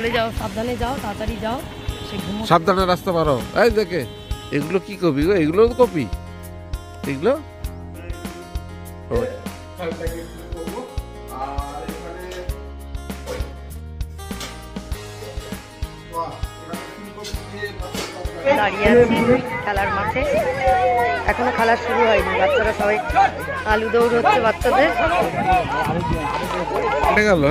চলে যাও, সাবধানে যাও, তাড়াতাড়ি যাও। সাবধানে রাস্তা পারো। এই দেখে এগুলো কি কপি গো? এগুলো কপি, এগুলো দাঁড়িয়ে আছি খেলার মাঠে, এখনো খেলা শুরু হয়নি। বাচ্চারা সবাই আলু দৌড় হচ্ছে বাচ্চাদের। গেল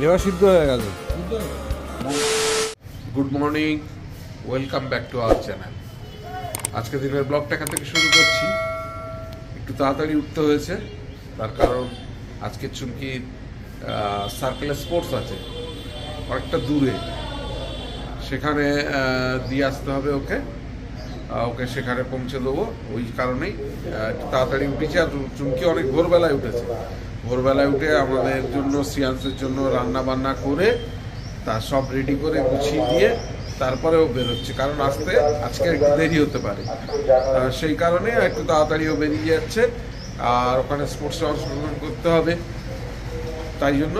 এবার সিদ্ধ হয়ে গেল। Good morning, welcome back to our channel. আজকে দিনের ব্লগটা এখান থেকে শুরু করছি। একটু তাড়াতাড়ি উঠতে হয়েছে, তার কারণ আজকে চুমকির সার্কেলে স্পোর্টস আছে অনেকটা দূরে, সেখানে দিয়ে আসতে হবে ওকে। সেখানে পৌঁছে দেবো, ওই কারণেই একটু তাড়াতাড়ি উঠেছি। আর চুমকি অনেক ভোরবেলায় উঠেছে। ভোরবেলায় উঠে আমাদের জন্য, সিয়ান্সের জন্য রান্না বান্না করে তা সব রেডি করে গুছিয়ে দিয়ে তারপরে ও বেরোচ্ছে, কারণ আজকে একটু দেরি হতে পারে। সেই কারণে একটু তাড়াতাড়িও বেরিয়ে যাচ্ছে। আর ওখানে স্পোর্টসে অংশগ্রহণ করতে হবে, তাই জন্য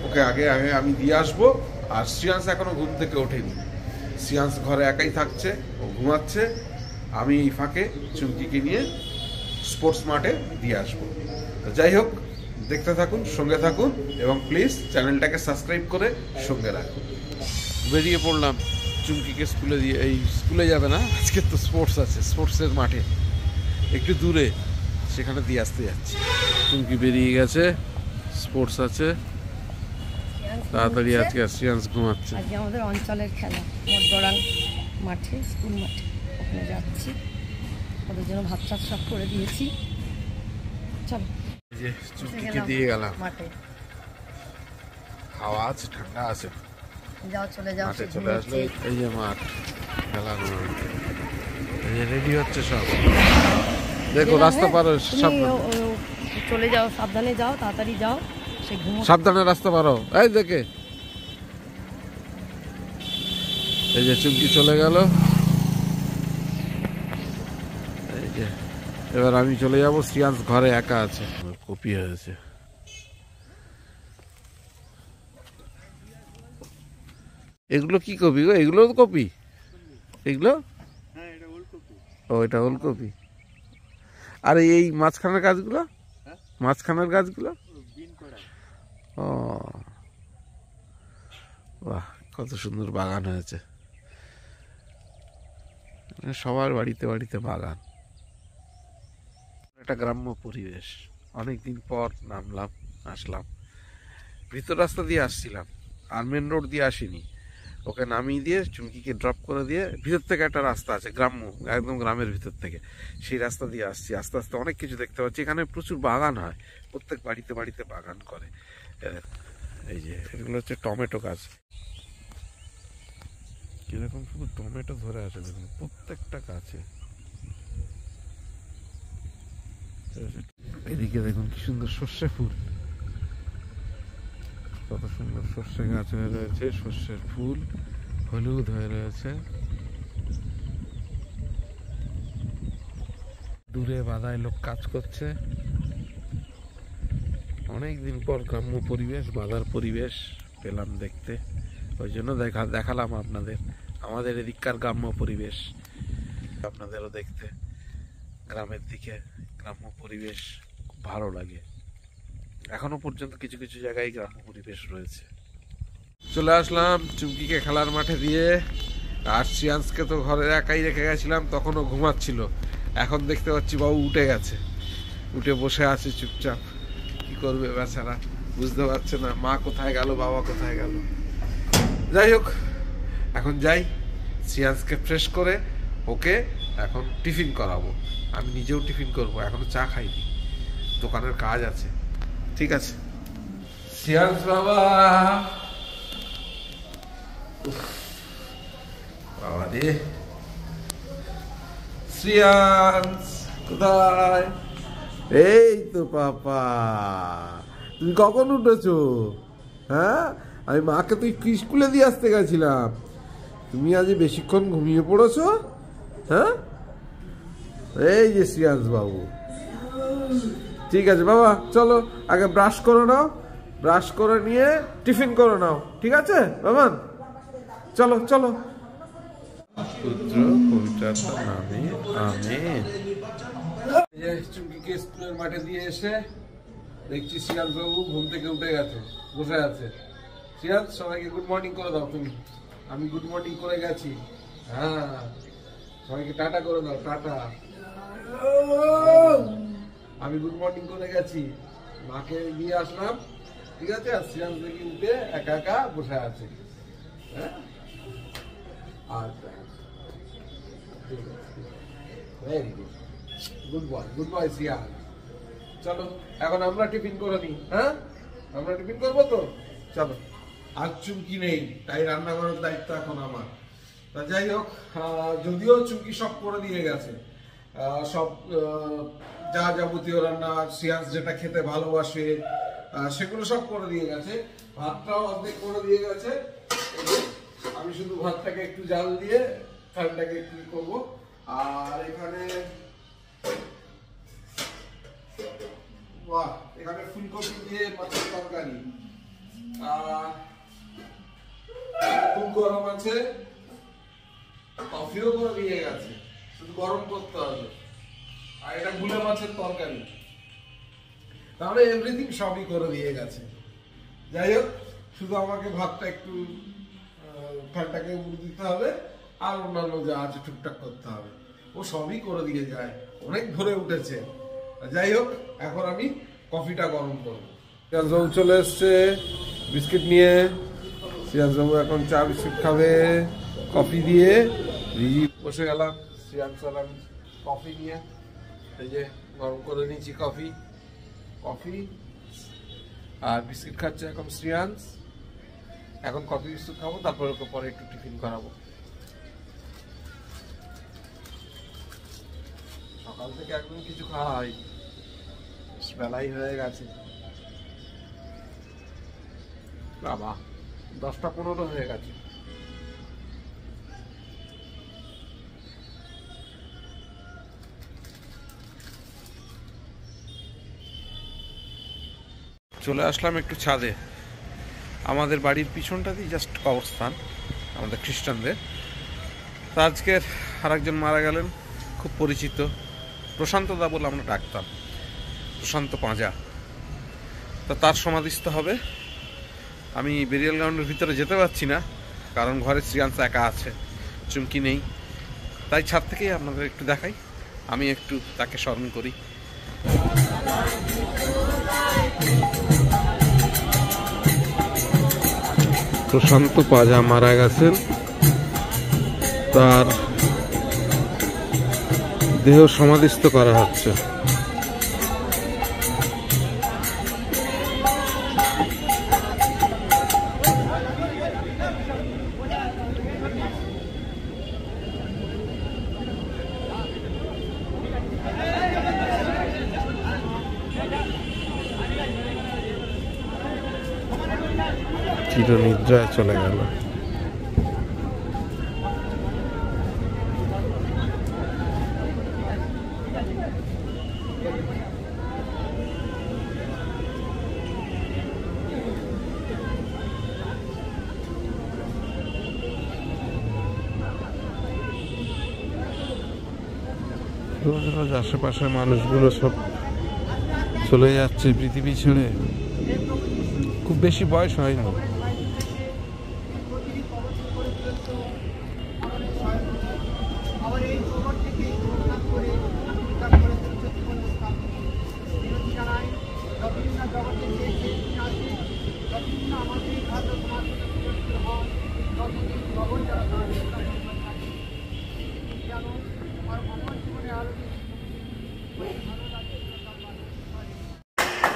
ওকে আগে আমি দিয়ে আসবো। আর সিয়ান্স এখনো ঘুম থেকে ওঠেনি, সিয়ান্স ঘরে একাই থাকছে, ও ঘুমাচ্ছে। আমি এই ফাঁকে চুমকিকে নিয়ে স্পোর্টস মাঠে দিয়ে আসবো। যাই হোক, দেখতে থাকুন, সঙ্গে থাকুন এবং প্লিজ চ্যানেলটাকে সাবস্ক্রাইব করে সঙ্গে রাখুন। বেরিয়ে পড়লাম চুমকিকে স্কুলে দিয়ে। এই স্কুলে যাবে না, আজকে তো স্পোর্টস আছে, স্পোর্টসের মাঠে একটু দূরে, সেখানে দিয়ে আসতে যাচ্ছি। চুমকি বেরিয়ে গেছে, স্পোর্টস আছে তাড়াতাড়ি। আজকে সিয়ান্স ঘুমাচ্ছে। আজকে আমাদের অঞ্চলের খেলা মোটগড়াং মাঠে, স্কুল মাঠে, ওখানে যাচ্ছি। ওদের জন্য ভাত চাষ সব করে দিয়েছি। চলো, যে চুমকিকে দিয়ে গেলাম মাঠে। হাওয়া আছে, ঠান্ডা আছে। যাও, চলে যাও। মাঠে চলে আসলে এই যে মাঠ, খেলা এই যে রেডি হচ্ছে সব। দেখো রাস্তা পারো, চলে যাও, সাবধানে যাও, তাড়াতাড়ি যাও। সাবধানে রাস্তা পারো। এই দেখে এই যে চুমকি চলে গেল। এই যে এবার আমি চলে যাব, সিয়ান্স ঘরে একা আছে। কপি হয়েছে। এগুলো কি কপি গো? এগুলো কপি, এগুলো ও এটা ওলকপি। আর এই মাঝখানের গাছগুলো, মাঝখানের গাছগুলো ও বাহ, কত সুন্দর বাগান হয়েছে। সবার বাড়িতে বাড়িতে বাগান। একটা গ্রাম্য পরিবেশ। অনেকদিন পর আসলাম। ভিতর রাস্তা দিয়ে আসছিলাম, আর মেন রোড দিয়ে আসিনি। ওকে নামিয়ে দিয়ে চুমকিকে ড্রপ করে দিয়ে ভিতর থেকে একটা রাস্তা আছে, গ্রাম্য, একদম গ্রামের ভিতর থেকে, সেই রাস্তা দিয়ে আসছি। আস্তে আস্তে অনেক কিছু দেখতে পাচ্ছি। এখানে প্রচুর বাগান হয়, প্রত্যেক বাড়িতে বাড়িতে বাগান করে। এই যে এগুলো হচ্ছে টমেটো গাছ। কিরকম শুধু টমেটো ধরে আছে দেখুন, প্রত্যেকটা গাছে। এদিকে দেখুন কি সুন্দর সর্ষে ফুল, কত সুন্দর সর্ষে গাছ হয়ে রয়েছে, সর্ষের ফুল হলুদ হয়ে রয়েছে। দূরে বাধায় লোক কাজ করছে। অনেকদিন পর গ্রাম্য পরিবেশ, বাধার পরিবেশ পেলাম দেখতে, ওই জন্য দেখালাম আপনাদের আমাদের এদিককার গ্রাম্য পরিবেশ, আপনাদেরও দেখতে। গ্রামের দিকে গ্রাম্য পরিবেশ খুব ভালো লাগে। এখনো পর্যন্ত কিছু কিছু জায়গায় গ্রাম্য পরিবেশ রয়েছে। চলে আসলাম চুমকিকে খেলার মাঠে দিয়ে। আর সিয়ান্সকে তো ঘরে একাই রেখে গেছিলাম, তখনও ঘুমাচ্ছিল। এখন দেখতে পাচ্ছি বাবু উঠে গেছে, উঠে বসে আছে চুপচাপ। কি করবে বেচারা, বুঝতে পারছে না মা কোথায় গেল, বাবা কোথায় গেল। যাই হোক, এখন যাই, সিয়ান্সকে ফ্রেশ করে ওকে এখন টিফিন করাবো। আমি নিজেও টিফিন করবো, এখনো চা খাইনি, দোকানের কাজ আছে। ঠিক আছে সিয়ান্স বাবা, বাবা রে, সিয়ান্স কোথায়? এই তো পাপা, তুমি কখন উঠেছো? হ্যাঁ, আমি মাকে তো স্কুলে দিয়ে আসতে গেছিলাম, তুমি আজ বেশিক্ষণ ঘুমিয়ে পড়েছো। হ্যাঁ, এই যে সিয়ান্স বাবু, ঠিক আছে বাবা, চলো আগে ব্রাশ করে নাও, ব্রাশ করে নিয়ে টিফিন করে নাও, ঠিক আছে বাবা? চলো চলো। পুত্র পবিত্রাত্মার নামে আমেন। চুমকিকে স্কুলের মাঠে দিয়ে এসে দেখছি সিয়াজ বাবু ঘুম থেকে উঠে গেছে, বসে আছে। সিয়াজ, সবাইকে গুড মর্নিং করে দাও তুমি। আমি গুড মর্নিং করে গেছি। হ্যাঁ, সবাইকে টাটা করে দাও, টাটা। আমি গুড মর্নিং করে গেছি, মাকে দিয়ে আসলাম, ঠিক আছে? আর সিয়াজ দেখি উঠে একা একা বসে আছে। হ্যাঁ, আচ্ছা, ভেরি গুড, গুড বয় সিয়াজ। চলো এখন আমরা টিফিন করে নিই। হ্যাঁ, আমরা টিফিন করবো তো, চলো। আর চুমকি নেই, তাই রান্না করার দায়িত্ব এখন আমার। তা যাই হোক, যদিও চুমকি সব করে দিয়ে গেছে, সব যা যাবতীয় রান্না সিয়াজ যেটা খেতে ভালোবাসে সেগুলো সব করে দিয়ে গেছে। ভাতটাও অর্ধেক করে দিয়ে গেছে। আমি শুধু ভাতটাকে একটু জাল দিয়ে ফ্যানটাকে একটু করবো। আর এখানে বাহ, এখানে ফুলকপি দিয়ে মাছের তরকারি, খুব গরম আছে, কফিও করে দিয়ে গেছে, শুধু গরম করতে হবে। আর এটা গুলে মাছের তরকারি, তাহলে এভরিথিং সবই করে দিয়ে গেছে। যাই হোক, শুধু আমাকে ভাতটা একটু ফ্যানটাকে উড়ে দিতে হবে, আর অন্যান্য যা আছে টুকটাক করতে হবে। ও সবই করে দিয়ে যায়, অনেক ভরে উঠেছে। যাই হোক, এখন আমি কফিটা গরম করবো। সিয়াজবাবু চলে এসছে বিস্কিট নিয়ে। সিয়াজবাবু এখন চা বিস্কিট খাবে কফি দিয়ে। বসে গেলাম সিয়াজ সালাম কফি নিয়ে। এই যে গরম করে নিয়েছি কফি, কফি আর বিস্কিট খাচ্ছে এখন শ্রিয়াংশ। এখন কফি বিস্কুট খাবো, তারপরে ওকে পরে একটু টিফিন করাবো। সকাল থেকে একদম কিছু খাওয়া হয়, বেলাই হয়ে গেছে। বাবা, 10টা 15 হয়ে গেছে। চলে আসলাম একটু ছাদে। আমাদের বাড়ির পিছনটাতেই জাস্ট কবরস্থান আমাদের খ্রিস্টানদের। তো আজকের আরেকজন মারা গেলেন, খুব পরিচিত, প্রশান্ত দা বলে আমরা ডাকতাম, প্রশান্ত পাঁজা। তো তার সমাধিস্থ হবে। আমি বেরিয়াল গ্রাউন্ডের ভিতরে যেতে পারছি না, কারণ ঘরে শ্রিয়াংশ একা আছে, চুমকি নেই। তাই ছাদ থেকেই আপনাদের একটু দেখাই, আমি একটু তাকে স্মরণ করি। প্রশান্ত পাঁজা মারা গেছেন, তার দেহ সমাধিস্থ করা হচ্ছে। চিরনিদ্রায় চলে গেল। রোজ রোজ আশেপাশের মানুষগুলো সব চলে যাচ্ছে পৃথিবী ছেড়ে। খুব বেশি বয়স হয়নি।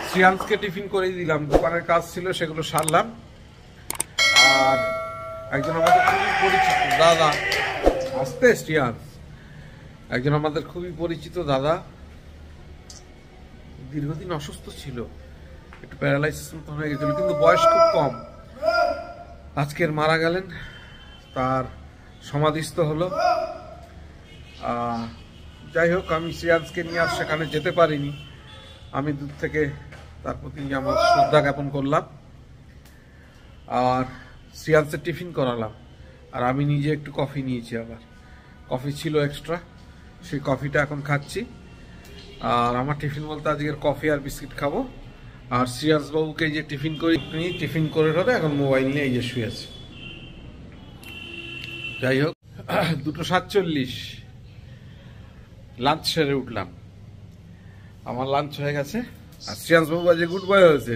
শ্রিয়াংশকে টিফিন করে দিলাম, দোকানের কাজ ছিল সেগুলো সারলাম। আর একজন আমাদের খুবই পরিচিত দাদা, আসতে শ্রিয়াংশ, একজন আমাদের খুবই পরিচিত দাদা, দীর্ঘদিন অসুস্থ ছিল, একটু প্যারালাইসিস মতো হয়ে গেছিল, কিন্তু বয়স খুব কম। আজকের মারা গেলেন, তার সমাধিস্থ হলো। যাই হোক, আমি শ্রেয়ান্সকে নিয়ে আর সেখানে যেতে পারিনি। আমি দূর থেকে তার প্রতি আমার শ্রদ্ধা জ্ঞাপন করলাম, আর শ্রেয়ান্সের টিফিন করালাম, আর আমি নিজে একটু কফি নিয়েছি। আবার কফি ছিল এক্সট্রা, সেই কফিটা এখন খাচ্ছি। আর আমার টিফিন বলতে আজকের কফি আর বিস্কিট খাবো। আর শ্রেয়ান্স বাবুকে যে টিফিন টিফিন করে এখন মোবাইল নিয়ে এই যে শুয়েছে। যাই হোক, 2:47 লাঞ্চ সেরে উঠলাম, আমার লাঞ্চ হয়ে গেছে। আর শ্রেয়ান্স বাবু আজকে গুড বয় হয়েছে।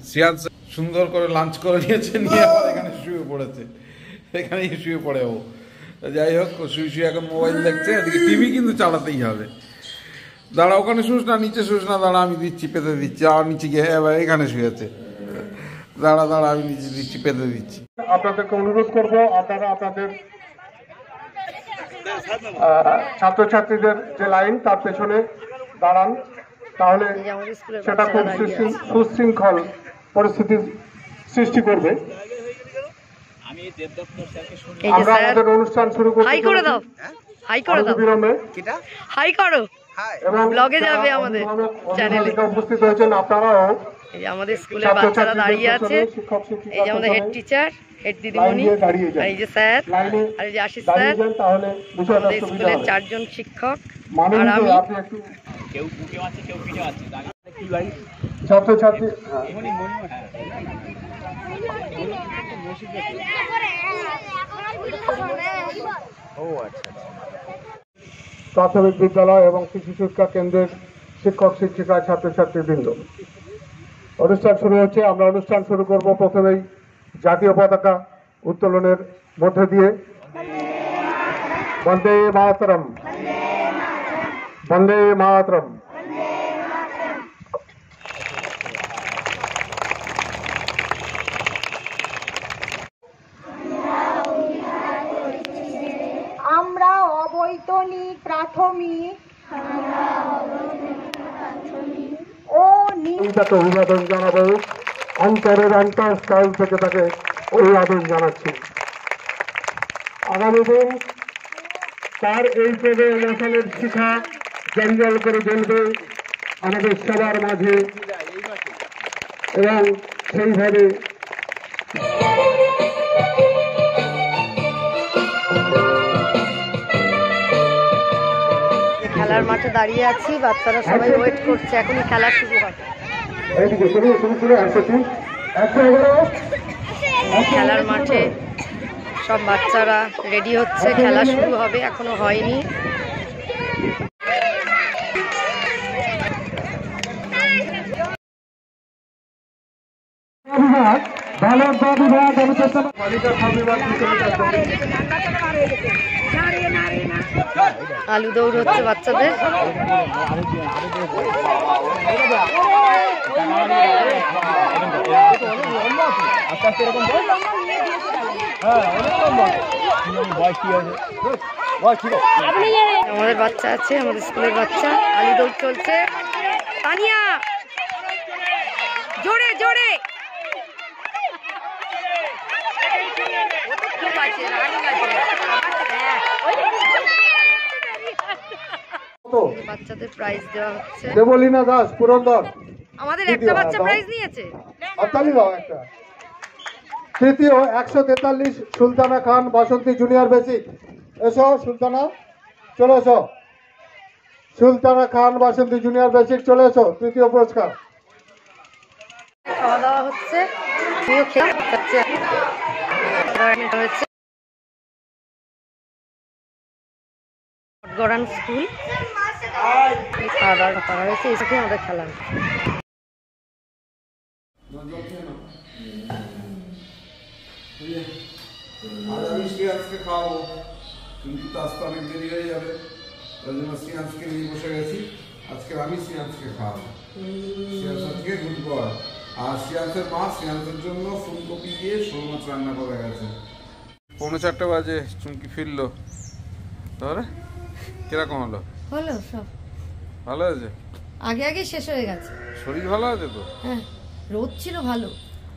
শ্রেয়ান্স সুন্দর করে লাঞ্চ করে নিয়েছে, নিয়ে আবার এখানে শুয়ে পড়েছে, এখানেই শুয়ে পড়ে ও। যাই হোক, শুয়ে শুয়ে এখন মোবাইল দেখছে, এদিকে টিভি কিন্তু চালাতেই হবে। দাঁড়া, ওখানে শুস না, নিচে শুস না, দাঁড়া আমি দিচ্ছি, পেতে দিচ্ছি। আর নিচে গিয়ে এবার এখানে শুয়েছে, দাঁড়া দাঁড়া আমি নিচে দিচ্ছি, পেতে দিচ্ছি। আপনাদেরকে অনুরোধ করবো, আপনারা আপনাদের ছাত্রছাত্রীদের যে লাইন তার পেছনে দাঁড়ান, তাহলে সেটা খুব সুশৃঙ্খল পরিস্থিতির সৃষ্টি করবে। আমরা আমাদের অনুষ্ঠান শুরু করতে উপস্থিত হয়েছেন আপনারাও। আমাদের স্কুলের বাচ্চারা দাঁড়িয়ে আছে, এই যে আমাদের হেড টিচার, হেড দিদিমণি, আর এই যে স্যার, আর এই যে আশিস স্যার, আমাদের স্কুলের 4 জন শিক্ষক, আর আমি। ছাত্রছাত্রী প্রাথমিক বিদ্যালয় এবং শিশু শিক্ষা কেন্দ্রের শিক্ষক শিক্ষিকা ছাত্রছাত্রীবৃন্দ, অনুষ্ঠান শুরু হচ্ছে। আমরা অনুষ্ঠান শুরু করব প্রথমেই জাতীয় পতাকা উত্তোলনের মধ্য দিয়ে। বন্দে মাতরম, বন্দে মাতরম। আমরা অবৈতনিক প্রাথমিক ও তাকে অভিবাদন জানাবো, অন্তরের অন্তঃস্থল থেকে তাকে অভিবাদন জানাচ্ছি। আগামী দিন তার এই পদে মশালের শিখা জঞ্জল করে জ্বলবে আমাদের সবার মাঝে, এবং সেইভাবে খেলার মাঠে দাঁড়িয়ে আছি, বাচ্চারা সবাই ওয়েট করছে, এখনই খেলা শুরু হবে। খেলার মাঠে সব বাচ্চারা রেডি হচ্ছে, খেলা শুরু হবে, এখনো হয়নি। আলু দৌড় হচ্ছে বাচ্চাদের। আমাদের বাচ্চা আছে, আমাদের স্কুলের বাচ্চা, আলু দৌড় চলছে। তানিয়া জোরে জোরে, বাচ্চাদের প্রাইজ দেওয়া হচ্ছে। দেবলীনা দাস পুরন্দর আমাদের একটা বাচ্চা প্রাইজ নিয়েছে। তৃতীয় 143 সুলতানা খান বাসন্তী জুনিয়র বেসিক। এসো সুলতানা, চলে এসো। সুলতানা খান বাসন্তী জুনিয়র বেসিক, চলে এসো, তৃতীয় পুরস্কার। খাওয়া দাওয়া হচ্ছে, গড়ান স্কুল খাওয়া দাওয়া করা হয়েছে, এই সাথে আমাদের খেলা। আমি শ্রেয়ান্সকে খাওয়াবো, কিন্তু আসতে অনেক দেরি হয়ে যাবে, ওই জন্য শ্রেয়ান্সকে নিয়ে বসে গেছি। আজকে আমি শ্রেয়ান্সকে খাওয়াবো। শ্রেয়ান্স আজকে গুড বয়। আর শ্রেয়ান্সের মা শ্রেয়ান্সের জন্য ফুলকপি দিয়ে শোল মাছ রান্না করে গেছে। 3:45 বাজে চুমকি ফিরলো। তাহলে কিরকম হলো? হলো সব ভালো হয়েছে, আগে আগে শেষ হয়ে গেছে। শরীর ভালো আছে তো? হ্যাঁ, রোদ ছিল ভালো,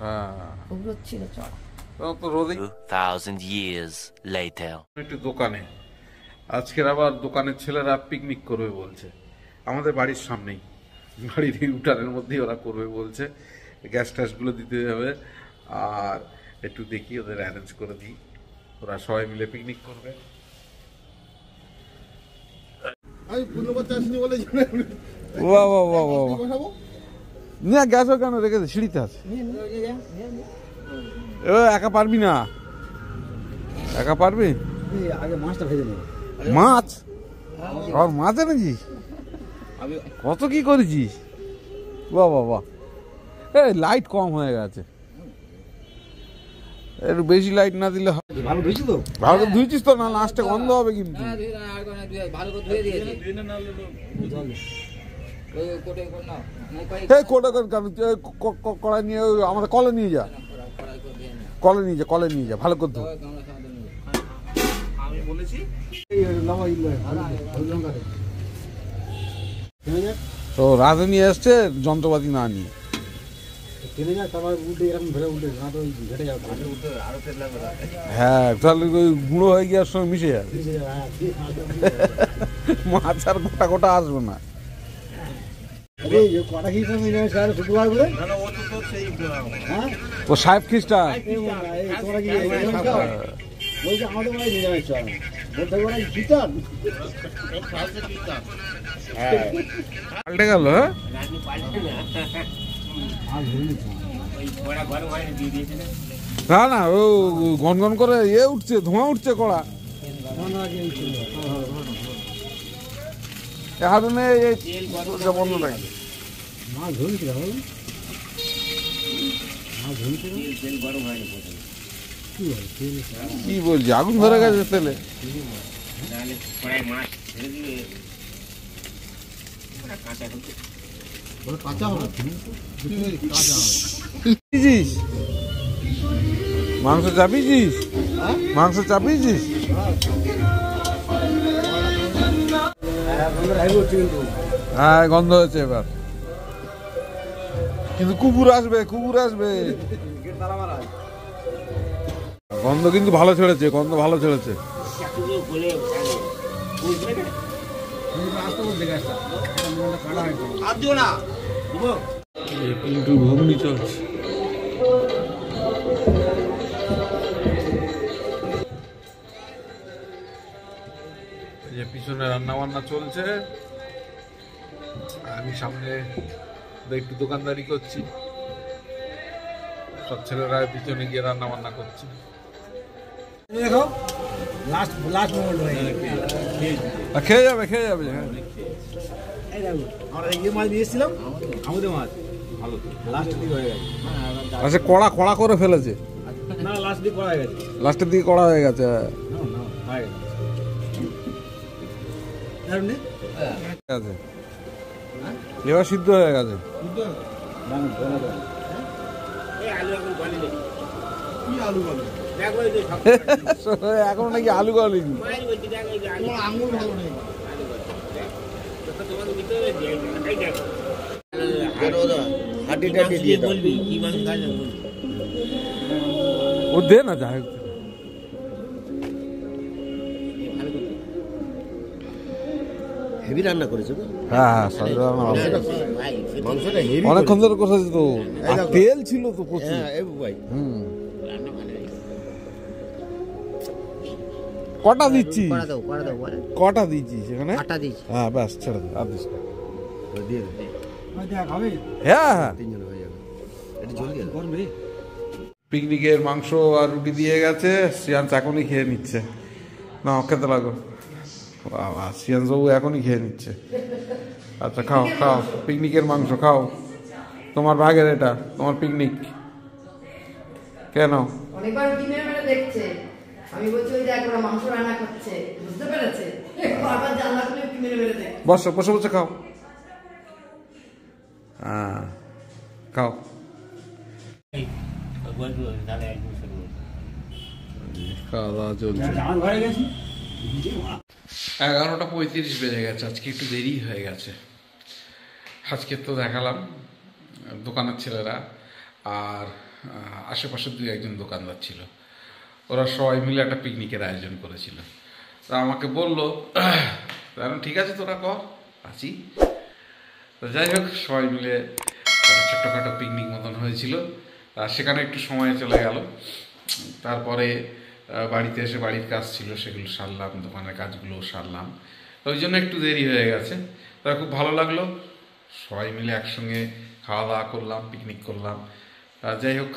হ্যাঁ খুব রোদ ছিল। চড়া তো রোদে 2000 years later. একটু দোকানে আজকের আবার দোকানের ছেলেরা পিকনিক করবে বলছে, আমাদের বাড়ির সামনেই, বাড়ির উঠানের মধ্যেই ওরা করবে বলছে। গ্যাস ট্যাসগুলো দিতে হবে, আর একটু দেখি ওদের অ্যারেঞ্জ করে দিই, ওরা সবাই মিলে পিকনিক করবে। না গ্যাস কেন রেখেছে, সিঁড়িতে আছে। একা পারবি না, একা পারবি? মাছ আর মাছ এনেছিস, কত কি করেছিস? বাহ বাহ বাহ, এই লাইট কম হয়ে গেছে, একটু বেশি লাইট না দিলে হবে। ভালো ধুইছিস তো? ভালো করে ধুইছিস তো? না লাস্টে গন্ধ হবে কিন্তু। কড়াই নিয়ে আমাদের কলে নিয়ে যা, কলে নিয়ে যা, কলে নিয়ে যা, ভালো করে ধো। আমি বলেছি তো রাঁধুনি এসছে যন্ত্রপাতি না নিয়ে। হ্যাঁ তাহলে ওই গুঁড়ো হয়ে গিয়ে সঙ্গে মিশে যাবে, মাছ আর গোটা গোটা আসবে না। ও সাহেব খ্রিস্টান পাল্টে গেল। না না ও গনগন করে ইয়ে উঠছে, ধোঁয়া উঠছে কড়া। বন্ধ থাকে কি বলছি, আগুন ধরে গেছে তেলে। মাংস চাপিয়েছিস, মাংস চাপিয়েছিস? হ্যাঁ গন্ধ হয়েছে এবার, কিন্তু কুকুর আসবে, কুকুর আসবে। গন্ধ কিন্তু ভালো ছেড়েছে, গন্ধ ভালো ছেড়েছে। কিন্তু ঘুগনি চলছে। যে পিছনে রান্না বান্না চলছে, আমি সামনে একটু দোকানদারি করছি, সব ছেলেরা পিছনে গিয়ে রান্না বান্না করছে। খেয়ে যাবে, খেয়ে যাবে। আচ্ছা কড়া কড়া করে ফেলেছে, লাস্টের দিকে কড়া হয়ে গেছে। এবার সিদ্ধ হয়ে গেছে। এখন নাকি আলু গলেনি। ও দে না, যাই হেভি রান্না করেছো তো? হ্যাঁ অনেকক্ষণ ধরে কষাছে তো, তেল ছিল তো প্রচুর। কটা দিচ্ছি, কটা দিচ্ছি সেখানে? হ্যাঁ ব্যাস ছেড়ে দে, আর দিস না। হ্যাঁ হ্যাঁ পিকনিকের মাংস আর রুটি দিয়ে গেছে, শ্রিয়াংশ এখনই খেয়ে নিচ্ছে। না খেতে লাগো, শ্রিয়াংশ বাবু এখনই খেয়ে নিচ্ছে। আচ্ছা খাও খাও, পিকনিকের মাংস খাও, তোমার ভাগের, এটা তোমার পিকনিক। কেন অনেকবার উঠি মেরে মেরে দেখছে, আমি বলছি ওই দেখ ওরা মাংস রান্না করছে, বুঝতে পেরেছে, বারবার জানলা খুলে উঠি মেরে মেরে দেখছে। বসো, বসে বসে খাও। হ্যাঁ খাও। খাওয়া দাওয়া চলছে। 11:35 বেজে গেছে, আজকে একটু দেরি হয়ে গেছে। আজকে তো দেখালাম দোকানের ছেলেরা আর আশেপাশের 2-1 জন দোকানদার ছিল, ওরা সবাই মিলে একটা পিকনিকের আয়োজন করেছিল। তা আমাকে বললো ঠিক আছে তোরা কর, আছি। তো যাই হোক, সবাই মিলে একটা ছোট্টখাটো পিকনিক মতন হয়েছিল। আর সেখানে একটু সময় চলে গেল। তারপরে বাড়িতে এসে বাড়ির কাজ ছিল, সেগুলো সারলাম, দোকানের কাজগুলো সারলাম। ওই জন্য একটু দেরি হয়ে গেছে। তা খুব ভালো লাগলো, সবাই মিলে একসঙ্গে খাওয়া দাওয়া করলাম, পিকনিক করলাম। যাই হোক,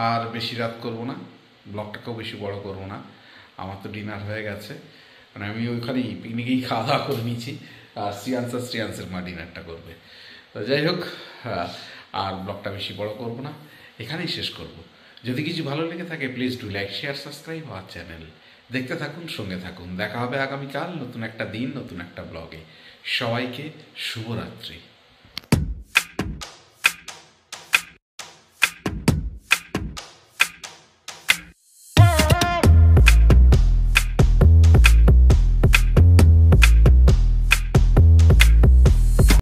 আর বেশি রাত করবো না, ব্লগটাকেও বেশি বড় করবো না। আমার তো ডিনার হয়ে গেছে, মানে আমি ওইখানেই পিকনিকেই খাওয়া দাওয়া করে নিয়েছি। আর শ্রিয়াংসের মা ডিনারটা করবে। তো যাই হোক, আর ব্লগটা বেশি বড় করব না, এখানেই শেষ করব। যদি কিছু ভালো লেগে থাকে please do like, share, subscribe our channel. দেখতে থাকুন, সঙ্গে থাকুন। দেখা হবে আগামীকাল নতুন একটা দিন, নতুন একটা ব্লগে। সবাইকে শুভরাত্রি।